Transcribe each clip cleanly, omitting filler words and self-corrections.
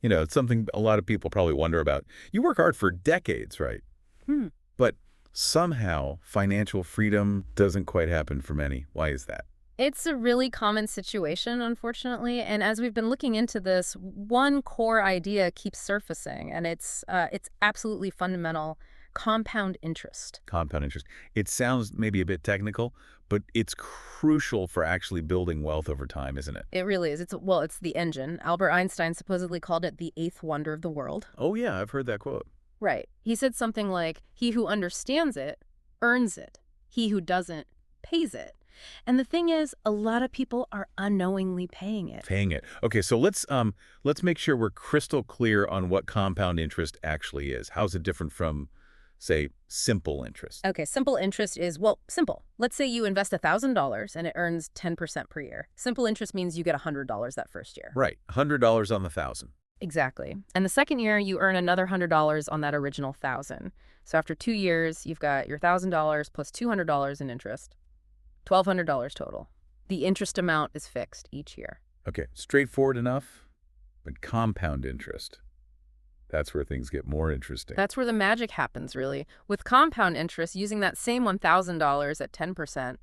It's something a lot of people probably wonder about. You work hard for decades, right? Hmm. But somehow financial freedom doesn't quite happen for many. Why is that? It's a really common situation, unfortunately, and as we've been looking into this, one core idea keeps surfacing, and it's absolutely fundamental: compound interest. Compound interest. It sounds maybe a bit technical, but it's crucial for actually building wealth over time, isn't it? It really is. It's the engine. Albert Einstein supposedly called it the eighth wonder of the world. Oh, yeah, I've heard that quote. Right. He said something like, "He who understands it earns it. He who doesn't pays it." And the thing is, a lot of people are unknowingly paying it. Paying it. Okay, so let's make sure we're crystal clear on what compound interest actually is. How's it different from, say, simple interest? Okay, simple interest is, well, simple. Let's say you invest $1,000 and it earns 10% per year. Simple interest means you get $100 that first year. Right, $100 on the 1,000. Exactly. And the second year, you earn another $100 on that original 1,000. So after 2 years, you've got your $1,000 plus $200 in interest, $1,200 total. The interest amount is fixed each year. Okay, straightforward enough, but compound interest. That's where things get more interesting. That's where the magic happens, really. With compound interest, using that same $1,000 at 10%,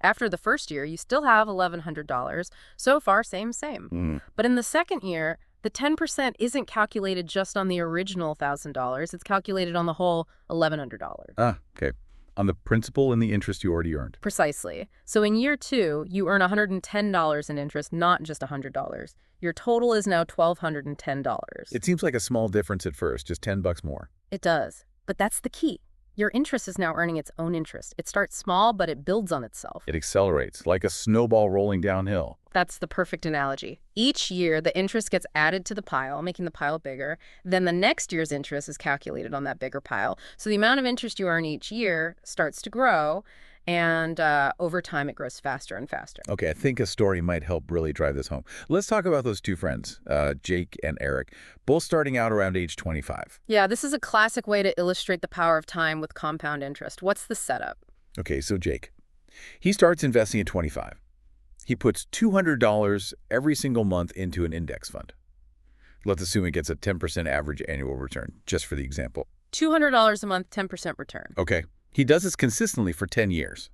after the first year, you still have $1,100. So far, same. But in the second year, the 10% isn't calculated just on the original $1,000. It's calculated on the whole $1,100. Ah, okay. On the principal and the interest you already earned. Precisely. So in year two, you earn $110 in interest, not just $100. Your total is now $1,210. It seems like a small difference at first, just $10 more. It does. But that's the key. Your interest is now earning its own interest. It starts small, but it builds on itself. It accelerates, like a snowball rolling downhill. That's the perfect analogy. Each year, the interest gets added to the pile, making the pile bigger. Then the next year's interest is calculated on that bigger pile. So the amount of interest you earn each year starts to grow, and over time, it grows faster and faster. Okay, I think a story might help really drive this home. Let's talk about those two friends, Jake and Eric, both starting out around age 25. Yeah, this is a classic way to illustrate the power of time with compound interest. What's the setup? Okay, so Jake, he starts investing at 25. He puts $200 every single month into an index fund. Let's assume it gets a 10% average annual return, just for the example. $200 a month, 10% return. Okay. He does this consistently for 10 years,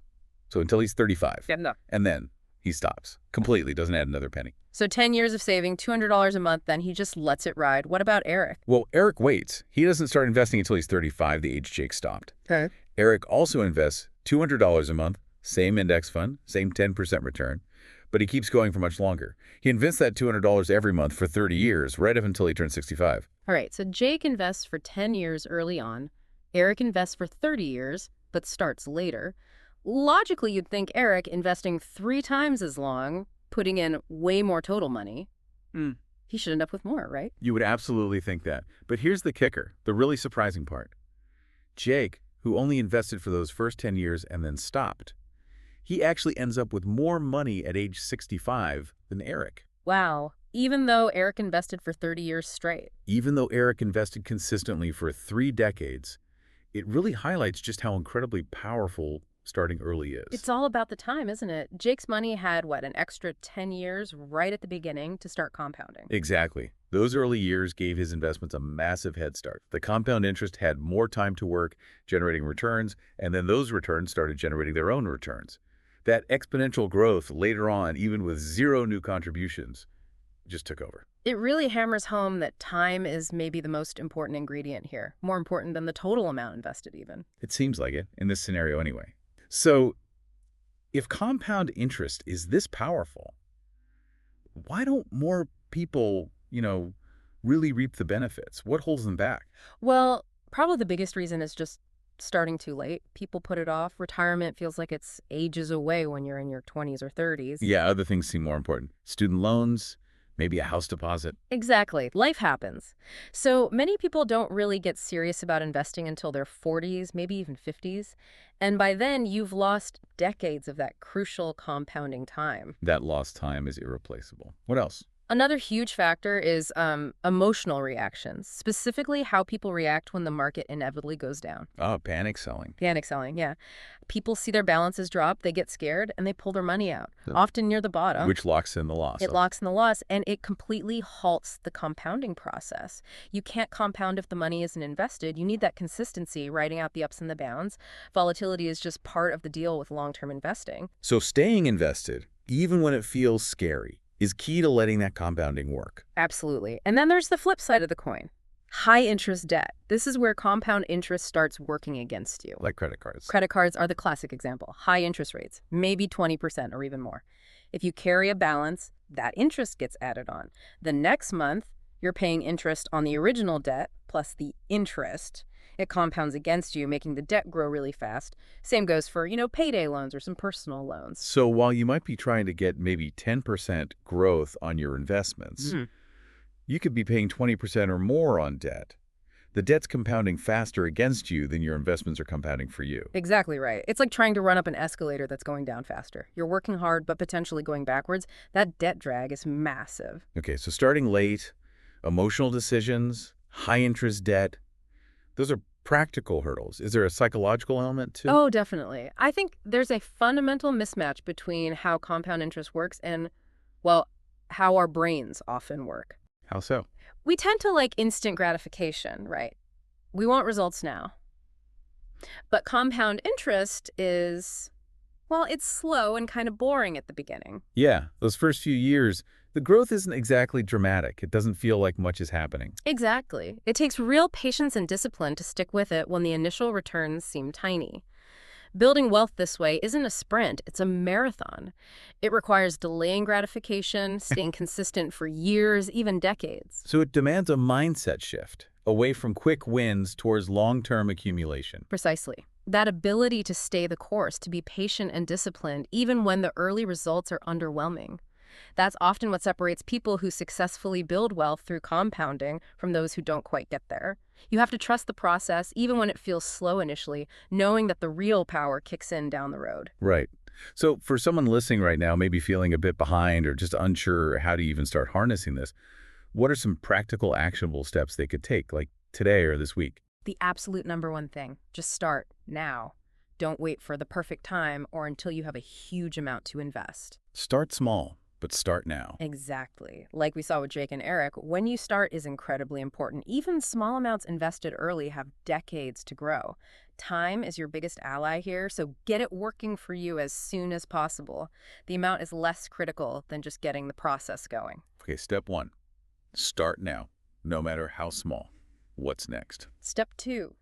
so until he's 35. Yeah, no. And then he stops completely, doesn't add another penny. So 10 years of saving, $200 a month, then he just lets it ride. What about Eric? Well, Eric waits. He doesn't start investing until he's 35, the age Jake stopped. Okay. Eric also invests $200 a month, same index fund, same 10% return, but he keeps going for much longer. He invests that $200 every month for 30 years, right up until he turns 65. All right, so Jake invests for 10 years early on. Eric invests for 30 years, but starts later. Logically, you'd think Eric, investing 3 times as long, putting in way more total money, he should end up with more, right? You would absolutely think that. But here's the kicker, the really surprising part. Jake, who only invested for those first 10 years and then stopped, he actually ends up with more money at age 65 than Eric. Wow. Even though Eric invested for 30 years straight. Even though Eric invested consistently for 3 decades, it really highlights just how incredibly powerful starting early is. It's all about the time, isn't it? Jake's money had, an extra 10 years right at the beginning to start compounding. Exactly. Those early years gave his investments a massive head start. The compound interest had more time to work, generating returns, and then those returns started generating their own returns. That exponential growth later on, even with 0 new contributions, just took over. It really hammers home that time is maybe the most important ingredient here, more important than the total amount invested even. It seems like it, in this scenario anyway. So, if compound interest is this powerful, why don't more people, really reap the benefits? What holds them back? Well, probably the biggest reason is just starting too late. People put it off. Retirement feels like it's ages away when you're in your 20s or 30s. Yeah, other things seem more important. Student loans, maybe a house deposit. Exactly. Life happens. So many people don't really get serious about investing until their 40s, maybe even 50s. And by then, you've lost decades of that crucial compounding time. That lost time is irreplaceable. What else? Another huge factor is emotional reactions, specifically how people react when the market inevitably goes down. Oh, panic selling. Panic selling, yeah. People see their balances drop, they get scared, and they pull their money out, So- often near the bottom. Which locks in the loss. It locks in the loss, and it completely halts the compounding process. You can't compound if the money isn't invested. You need that consistency, riding out the ups and the downs. Volatility is just part of the deal with long-term investing. So staying invested, even when it feels scary, is key to letting that compounding work. Absolutely. And then there's the flip side of the coin. High interest debt. This is where compound interest starts working against you. Like credit cards. Credit cards are the classic example. High interest rates, maybe 20% or even more. If you carry a balance, that interest gets added on. The next month, you're paying interest on the original debt plus the interest. It compounds against you, making the debt grow really fast. Same goes for, payday loans or some personal loans. So while you might be trying to get maybe 10% growth on your investments, you could be paying 20% or more on debt. The debt's compounding faster against you than your investments are compounding for you. Exactly right. It's like trying to run up an escalator that's going down faster. You're working hard, but potentially going backwards. That debt drag is massive. Okay, so starting late, emotional decisions, high interest debt, those are practical hurdles. Is there a psychological element too? Oh, definitely. I think there's a fundamental mismatch between how compound interest works and, well, how our brains often work. How so? We tend to like instant gratification, right? We want results now. But compound interest is, well, it's slow and kind of boring at the beginning. Yeah, those first few years, the growth isn't exactly dramatic. It doesn't feel like much is happening. Exactly. It takes real patience and discipline to stick with it when the initial returns seem tiny. Building wealth this way isn't a sprint, it's a marathon. It requires delaying gratification, staying consistent for years, even decades. So it demands a mindset shift, away from quick wins towards long-term accumulation. Precisely. That ability to stay the course, to be patient and disciplined, even when the early results are underwhelming. That's often what separates people who successfully build wealth through compounding from those who don't quite get there. You have to trust the process, even when it feels slow initially, knowing that the real power kicks in down the road. Right. So for someone listening right now, maybe feeling a bit behind or just unsure how to even start harnessing this, what are some practical, actionable steps they could take, like today or this week? The absolute number one thing, just start now. Don't wait for the perfect time or until you have a huge amount to invest. Start small, but start now. Exactly. Like we saw with Jake and Eric, when you start is incredibly important. Even small amounts invested early have decades to grow. Time is your biggest ally here, so get it working for you as soon as possible. The amount is less critical than just getting the process going. Okay, step one, start now, no matter how small. What's next? Step 2,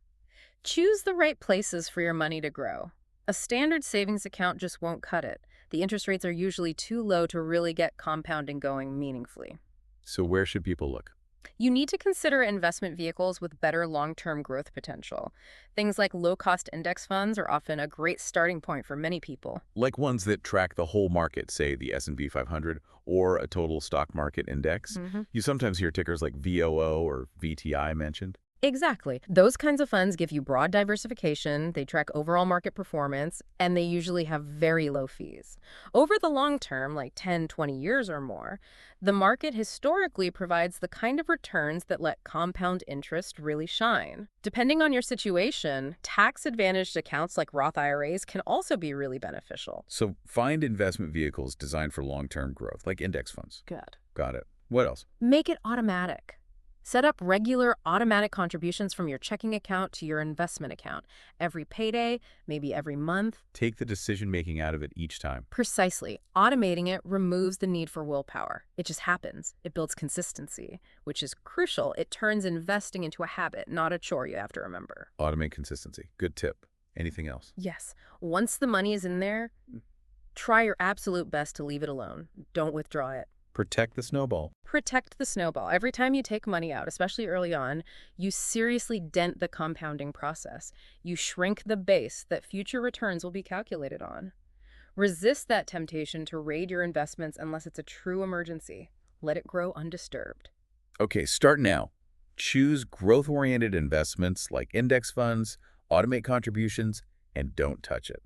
choose the right places for your money to grow. A standard savings account just won't cut it. The interest rates are usually too low to really get compounding going meaningfully. So where should people look? You need to consider investment vehicles with better long-term growth potential. Things like low-cost index funds are often a great starting point for many people. Like ones that track the whole market, say the S&P 500 or a total stock market index. You sometimes hear tickers like VOO or VTI mentioned. Exactly. Those kinds of funds give you broad diversification, they track overall market performance, and they usually have very low fees. Over the long term, like 10, 20 years or more, the market historically provides the kind of returns that let compound interest really shine. Depending on your situation, tax-advantaged accounts like Roth IRAs can also be really beneficial. So find investment vehicles designed for long-term growth, like index funds. Good. Got it. What else? Make it automatic. Set up regular automatic contributions from your checking account to your investment account. Every payday, maybe every month. Take the decision-making out of it each time. Precisely. Automating it removes the need for willpower. It just happens. It builds consistency, which is crucial. It turns investing into a habit, not a chore you have to remember. Automate consistency. Good tip. Anything else? Yes. Once the money is in there, try your absolute best to leave it alone. Don't withdraw it. Protect the snowball. Protect the snowball. Every time you take money out, especially early on, you seriously dent the compounding process. You shrink the base that future returns will be calculated on. Resist that temptation to raid your investments unless it's a true emergency. Let it grow undisturbed. Okay, start now. Choose growth-oriented investments like index funds, automate contributions, and don't touch it.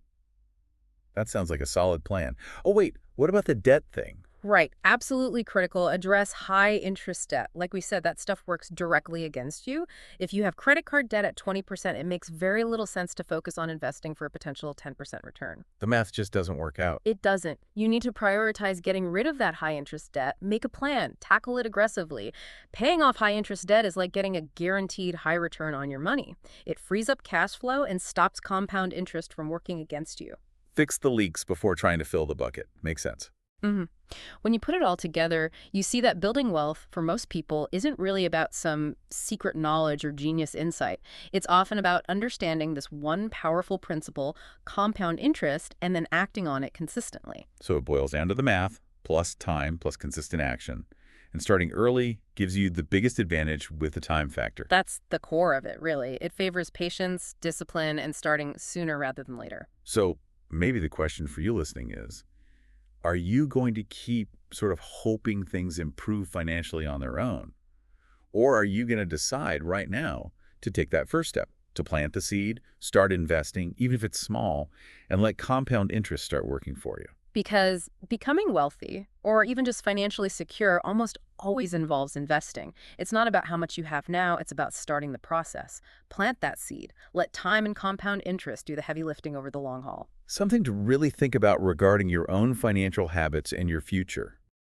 That sounds like a solid plan. Oh wait, what about the debt thing? Right. Absolutely critical. Address high interest debt. Like we said, that stuff works directly against you. If you have credit card debt at 20%, it makes very little sense to focus on investing for a potential 10% return. The math just doesn't work out. It doesn't. You need to prioritize getting rid of that high interest debt, make a plan, tackle it aggressively. Paying off high interest debt is like getting a guaranteed high return on your money. It frees up cash flow and stops compound interest from working against you. Fix the leaks before trying to fill the bucket. Makes sense. hmm When you put it all together, you see that building wealth for most people isn't really about some secret knowledge or genius insight. It's often about understanding this one powerful principle, compound interest, and then acting on it consistently. So it boils down to the math, plus time, plus consistent action. And starting early gives you the biggest advantage with the time factor. That's the core of it, really. It favors patience, discipline, and starting sooner rather than later. So maybe the question for you listening is, are you going to keep sort of hoping things improve financially on their own? Or are you going to decide right now to take that first step, to plant the seed, start investing, even if it's small, and let compound interest start working for you? Because becoming wealthy, or even just financially secure, almost always involves investing. It's not about how much you have now, it's about starting the process. Plant that seed. Let time and compound interest do the heavy lifting over the long haul. Something to really think about regarding your own financial habits and your future.